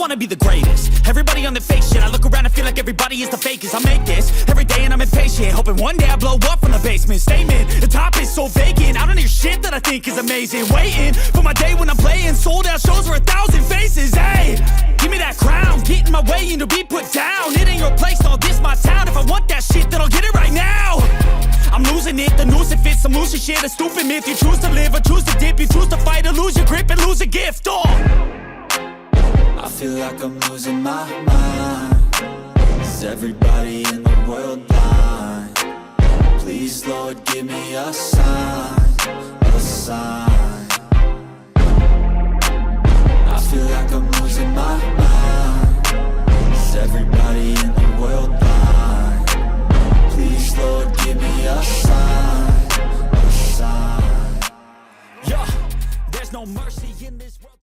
wanna be the greatest. Everybody on the fake shit, I look around and feel like everybody is the fakest. I make this every day and I'm impatient, hoping one day I blow up from the basement. Statement, the top is so vacant, I don't hear shit that I think is amazing. Waiting for my day when I'm playing sold out shows for 1,000 faces. Hey, give me that crown, get in my way and to be put down. It ain't your place, all this my town. If I want that shit, then I'll get it right now. I'm losing it, the noose it fits, some losing shit, a stupid myth. You choose to live or choose to dip, you choose to fight or lose your grip and lose a gift. I feel like I'm losing my mind. Is everybody in the world blind? Please, Lord, give me a sign, a sign. I feel like I'm losing my mind. Is everybody in the world blind? Please, Lord, give me a sign, a sign. Yeah, there's no mercy in this world.